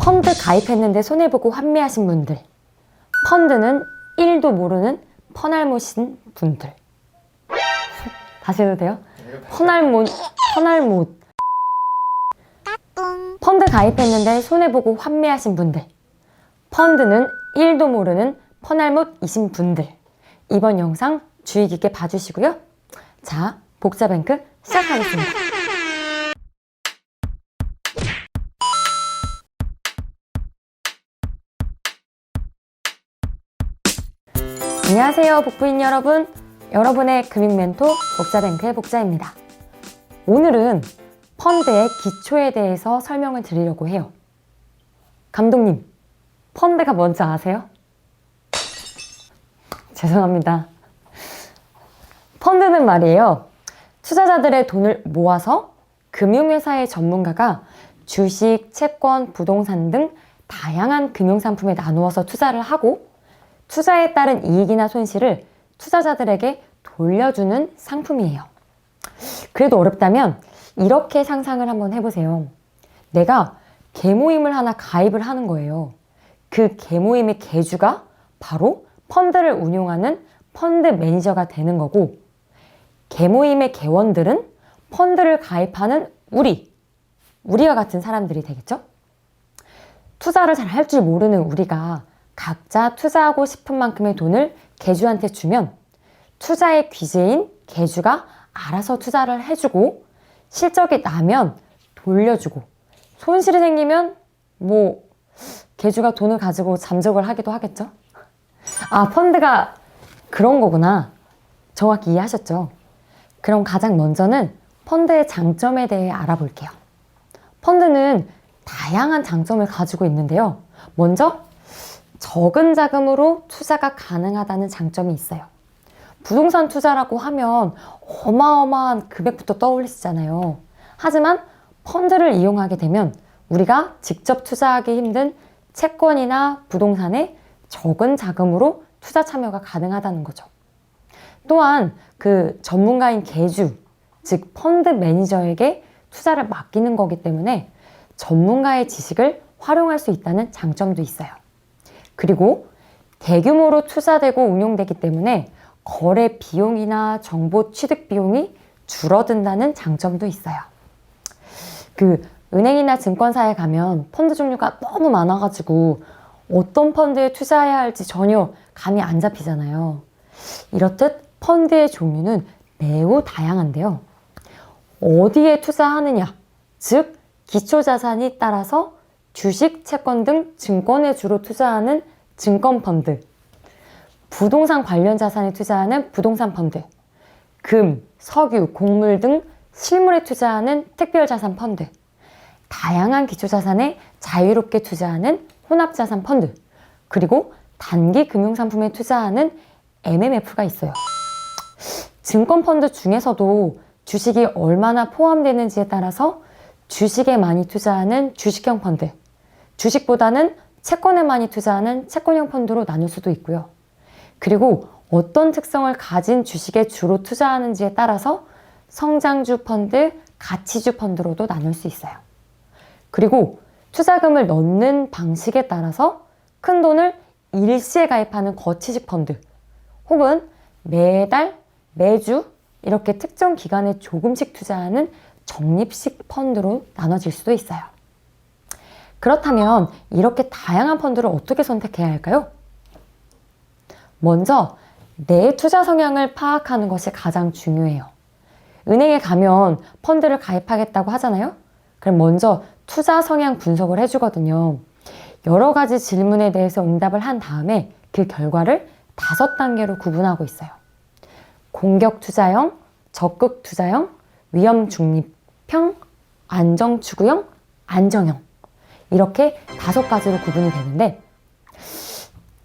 펀드 가입했는데 손해보고 환매하신 분들, 펀드는 1도 모르는 퍼날못인 분들. 다시 해도 돼요? 퍼날못. 펀드 가입했는데 손해보고 환매하신 분들, 펀드는 1도 모르는 퍼날못이신 분들. 이번 영상 주의 깊게 봐주시고요. 자, 복자뱅크 시작하겠습니다. 안녕하세요, 복부인 여러분. 여러분의 금융멘토 복자뱅크의 복자입니다. 오늘은 펀드의 기초에 대해서 설명을 드리려고 해요. 감독님, 펀드가 뭔지 아세요? 죄송합니다. 펀드는 말이에요, 투자자들의 돈을 모아서 금융회사의 전문가가 주식, 채권, 부동산 등 다양한 금융상품에 나누어서 투자를 하고 투자에 따른 이익이나 손실을 투자자들에게 돌려주는 상품이에요. 그래도 어렵다면 이렇게 상상을 한번 해보세요. 내가 계모임을 하나 가입을 하는 거예요. 그 계모임의 계주가 바로 펀드를 운용하는 펀드 매니저가 되는 거고, 계모임의 계원들은 펀드를 가입하는 우리와 같은 사람들이 되겠죠? 투자를 잘 할 줄 모르는 우리가 각자 투자하고 싶은 만큼의 돈을 계주한테 주면 투자의 귀재인 계주가 알아서 투자를 해주고, 실적이 나면 돌려주고, 손실이 생기면 계주가 돈을 가지고 잠적을 하기도 하겠죠? 아, 펀드가 그런 거구나. 정확히 이해하셨죠? 그럼 가장 먼저는 펀드의 장점에 대해 알아볼게요. 펀드는 다양한 장점을 가지고 있는데요. 먼저 적은 자금으로 투자가 가능하다는 장점이 있어요. 부동산 투자라고 하면 어마어마한 금액부터 떠올리시잖아요. 하지만 펀드를 이용하게 되면 우리가 직접 투자하기 힘든 채권이나 부동산에 적은 자금으로 투자 참여가 가능하다는 거죠. 또한 그 전문가인 계주, 즉 펀드 매니저에게 투자를 맡기는 거기 때문에 전문가의 지식을 활용할 수 있다는 장점도 있어요. 그리고 대규모로 투자되고 운용되기 때문에 거래 비용이나 정보 취득 비용이 줄어든다는 장점도 있어요. 은행이나 증권사에 가면 펀드 종류가 너무 많아가지고 어떤 펀드에 투자해야 할지 전혀 감이 안 잡히잖아요. 이렇듯 펀드의 종류는 매우 다양한데요. 어디에 투자하느냐, 즉 기초자산이 따라서 주식, 채권 등 증권에 주로 투자하는 증권펀드, 부동산 관련 자산에 투자하는 부동산 펀드, 금, 석유, 곡물 등 실물에 투자하는 특별자산 펀드, 다양한 기초자산에 자유롭게 투자하는 혼합자산 펀드, 그리고 단기 금융상품에 투자하는 MMF가 있어요. 증권펀드 중에서도 주식이 얼마나 포함되는지에 따라서 주식에 많이 투자하는 주식형 펀드, 주식보다는 채권에 많이 투자하는 채권형 펀드로 나눌 수도 있고요. 그리고 어떤 특성을 가진 주식에 주로 투자하는지에 따라서 성장주 펀드, 가치주 펀드로도 나눌 수 있어요. 그리고 투자금을 넣는 방식에 따라서 큰 돈을 일시에 가입하는 거치식 펀드, 혹은 매달, 매주 이렇게 특정 기간에 조금씩 투자하는 적립식 펀드로 나눠질 수도 있어요. 그렇다면 이렇게 다양한 펀드를 어떻게 선택해야 할까요? 먼저 내 투자 성향을 파악하는 것이 가장 중요해요. 은행에 가면 펀드를 가입하겠다고 하잖아요? 그럼 먼저 투자 성향 분석을 해주거든요. 여러 가지 질문에 대해서 응답을 한 다음에 그 결과를 5단계로 구분하고 있어요. 공격 투자형, 적극 투자형, 위험 중립형, 안정 추구형, 안정형, 이렇게 5가지로 구분이 되는데,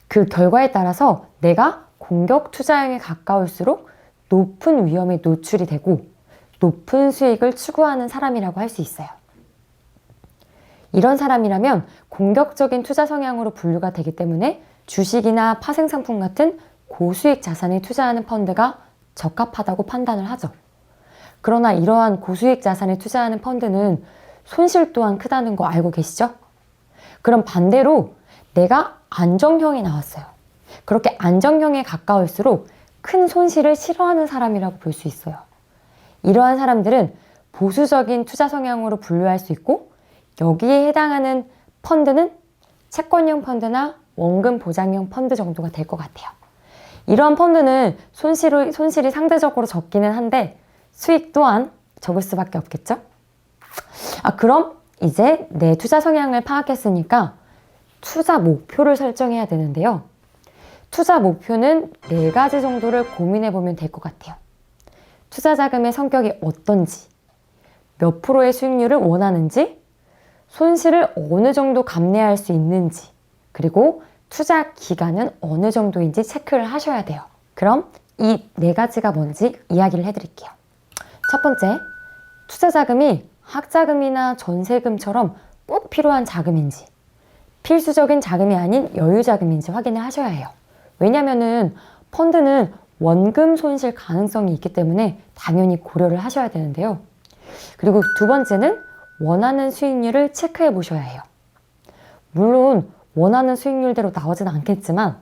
그 결과에 따라서 내가 공격 투자형에 가까울수록 높은 위험에 노출이 되고 높은 수익을 추구하는 사람이라고 할 수 있어요. 이런 사람이라면 공격적인 투자 성향으로 분류가 되기 때문에 주식이나 파생상품 같은 고수익 자산에 투자하는 펀드가 적합하다고 판단을 하죠. 그러나 이러한 고수익 자산에 투자하는 펀드는 손실 또한 크다는 거 알고 계시죠? 그럼 반대로 내가 안정형이 나왔어요. 그렇게 안정형에 가까울수록 큰 손실을 싫어하는 사람이라고 볼 수 있어요. 이러한 사람들은 보수적인 투자 성향으로 분류할 수 있고, 여기에 해당하는 펀드는 채권형 펀드나 원금 보장형 펀드 정도가 될 것 같아요. 이러한 펀드는 손실이 상대적으로 적기는 한데 수익 또한 적을 수밖에 없겠죠? 그럼 이제 내 투자 성향을 파악했으니까 투자 목표를 설정해야 되는데요. 투자 목표는 4가지 정도를 고민해 보면 될 것 같아요. 투자 자금의 성격이 어떤지, 몇 프로의 수익률을 원하는지, 손실을 어느 정도 감내할 수 있는지, 그리고 투자 기간은 어느 정도인지 체크를 하셔야 돼요. 그럼 이 4가지가 뭔지 이야기를 해드릴게요. 첫 번째, 투자 자금이 학자금이나 전세금처럼 꼭 필요한 자금인지, 필수적인 자금이 아닌 여유 자금인지 확인을 하셔야 해요. 왜냐면은 펀드는 원금 손실 가능성이 있기 때문에 당연히 고려를 하셔야 되는데요. 그리고 두 번째는 원하는 수익률을 체크해 보셔야 해요. 물론 원하는 수익률대로 나오진 않겠지만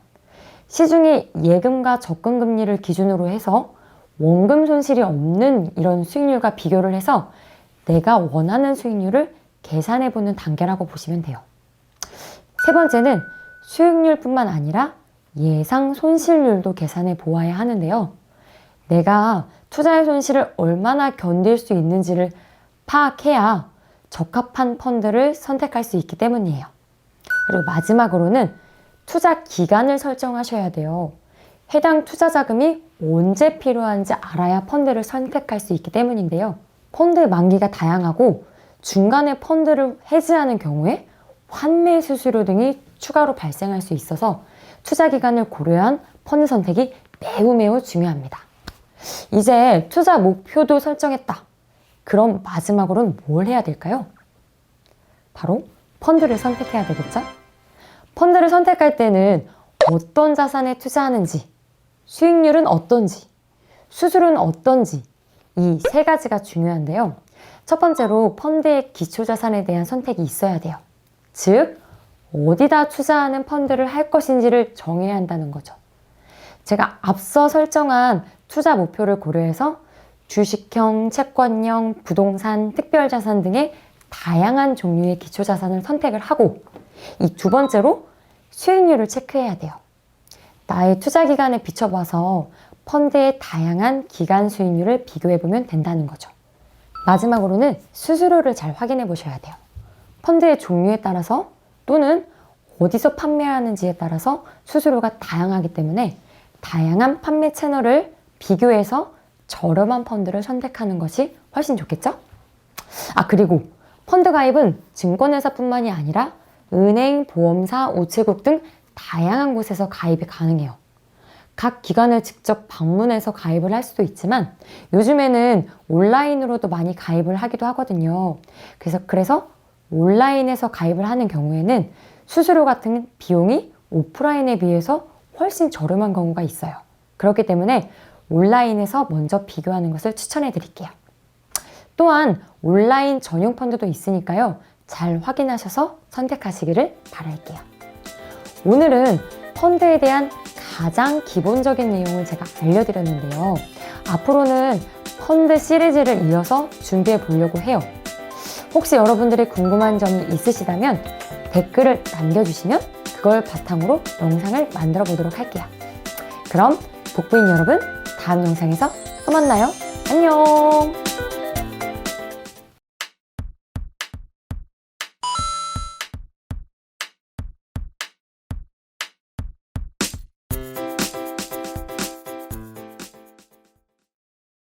시중의 예금과 적금 금리를 기준으로 해서 원금 손실이 없는 이런 수익률과 비교를 해서 내가 원하는 수익률을 계산해 보는 단계라고 보시면 돼요. 세 번째는 수익률뿐만 아니라 예상 손실률도 계산해 보아야 하는데요. 내가 투자의 손실을 얼마나 견딜 수 있는지를 파악해야 적합한 펀드를 선택할 수 있기 때문이에요. 그리고 마지막으로는 투자 기간을 설정하셔야 돼요. 해당 투자 자금이 언제 필요한지 알아야 펀드를 선택할 수 있기 때문인데요. 펀드의 만기가 다양하고 중간에 펀드를 해지하는 경우에 환매 수수료 등이 추가로 발생할 수 있어서 투자 기간을 고려한 펀드 선택이 매우 중요합니다. 이제 투자 목표도 설정했다. 그럼 마지막으로는 뭘 해야 될까요? 바로 펀드를 선택해야 되겠죠? 펀드를 선택할 때는 어떤 자산에 투자하는지, 수익률은 어떤지, 수수료는 어떤지, 이 3가지가 중요한데요. 첫 번째로 펀드의 기초자산에 대한 선택이 있어야 돼요. 즉, 어디다 투자하는 펀드를 할 것인지를 정해야 한다는 거죠. 제가 앞서 설정한 투자 목표를 고려해서 주식형, 채권형, 부동산, 특별자산 등의 다양한 종류의 기초자산을 선택을 하고, 이 두 번째로 수익률을 체크해야 돼요. 나의 투자 기간에 비춰봐서 펀드의 다양한 기간 수익률을 비교해보면 된다는 거죠. 마지막으로는 수수료를 잘 확인해 보셔야 돼요. 펀드의 종류에 따라서 또는 어디서 판매하는지에 따라서 수수료가 다양하기 때문에 다양한 판매 채널을 비교해서 저렴한 펀드를 선택하는 것이 훨씬 좋겠죠? 그리고 펀드 가입은 증권회사뿐만이 아니라 은행, 보험사, 우체국 등 다양한 곳에서 가입이 가능해요. 각 기관을 직접 방문해서 가입을 할 수도 있지만 요즘에는 온라인으로도 많이 가입을 하기도 하거든요. 그래서 온라인에서 가입을 하는 경우에는 수수료 같은 비용이 오프라인에 비해서 훨씬 저렴한 경우가 있어요. 그렇기 때문에 온라인에서 먼저 비교하는 것을 추천해 드릴게요. 또한 온라인 전용 펀드도 있으니까요. 잘 확인하셔서 선택하시기를 바랄게요. 오늘은 펀드에 대한 가장 기본적인 내용을 제가 알려드렸는데요. 앞으로는 펀드 시리즈를 이어서 준비해 보려고 해요. 혹시 여러분들이 궁금한 점이 있으시다면 댓글을 남겨주시면 그걸 바탕으로 영상을 만들어 보도록 할게요. 그럼 복부인 여러분, 다음 영상에서 또 만나요. 안녕!